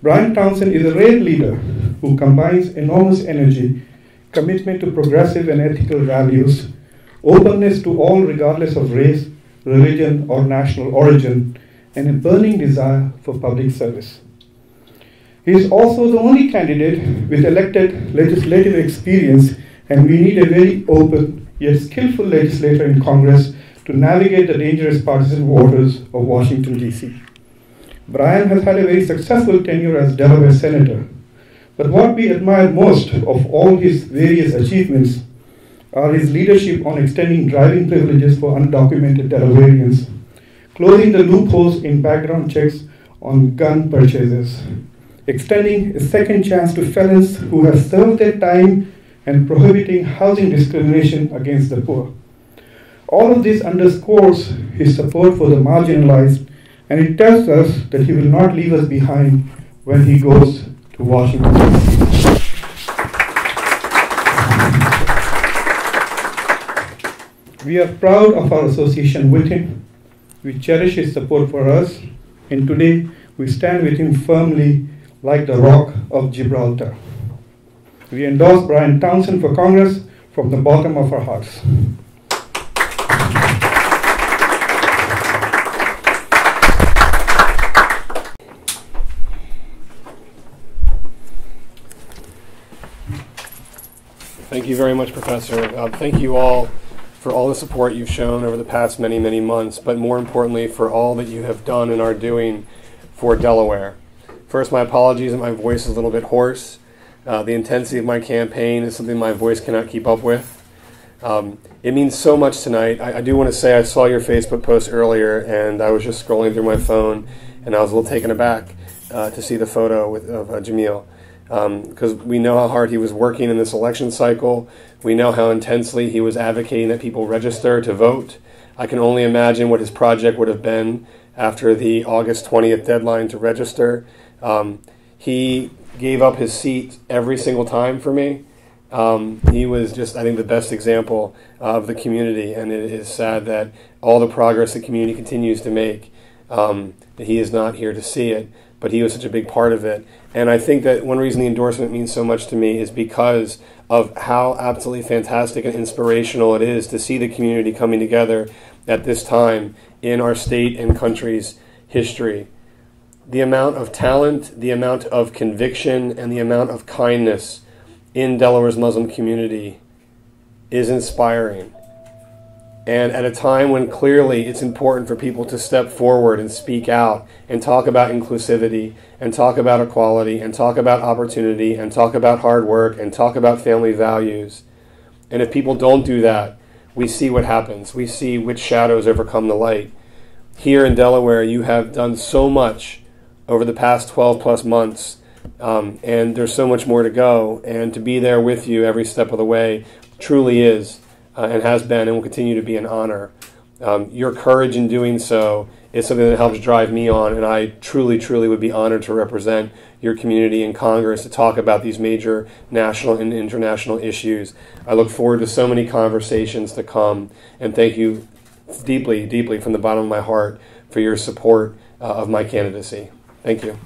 Bryan Townsend is a rare leader who combines enormous energy, commitment to progressive and ethical values, openness to all regardless of race, religion, or national origin, and a burning desire for public service. He is also the only candidate with elected legislative experience, and we need a very open yet skillful legislator in Congress to navigate the dangerous partisan waters of Washington, D.C. Bryan has had a very successful tenure as Delaware Senator, but what we admire most of all his various achievements are his leadership on extending driving privileges for undocumented Delawareans, closing the loopholes in background checks on gun purchases, extending a second chance to felons who have served their time, and prohibiting housing discrimination against the poor. All of this underscores his support for the marginalized, and it tells us that he will not leave us behind when he goes to Washington. We are proud of our association with him. We cherish his support for us, and today we stand with him firmly like the Rock of Gibraltar. We endorse Bryan Townsend for Congress from the bottom of our hearts. Thank you very much, Professor. Thank you all for all the support you've shown over the past many, many months, but more importantly, for all that you have done and are doing for Delaware. First, my apologies that my voice is a little bit hoarse. The intensity of my campaign is something my voice cannot keep up with. It means so much tonight. I do want to say I saw your Facebook post earlier, and I was just scrolling through my phone, and I was a little taken aback to see the photo of Jamil. Because we know how hard he was working in this election cycle. We know how intensely he was advocating that people register to vote. I can only imagine what his project would have been after the August 20th deadline to register. He gave up his seat every single time for me. He was just, I think, the best example of the community, and it is sad that all the progress the community continues to make, that he is not here to see it, but he was such a big part of it. And I think that one reason the endorsement means so much to me is because of how absolutely fantastic and inspirational it is to see the community coming together at this time in our state and country's history. The amount of talent, the amount of conviction, and the amount of kindness in Delaware's Muslim community is inspiring. And at a time when clearly it's important for people to step forward and speak out and talk about inclusivity and talk about equality and talk about opportunity and talk about hard work and talk about family values. And if people don't do that, we see what happens. We see which shadows overcome the light. Here in Delaware, you have done so much over the past 12 plus months, and there's so much more to go, and to be there with you every step of the way truly is and has been and will continue to be an honor. Your courage in doing so is something that helps drive me on, and I truly, truly would be honored to represent your community in Congress to talk about these major national and international issues. I look forward to so many conversations to come, and thank you deeply, deeply from the bottom of my heart for your support of my candidacy. Thank you.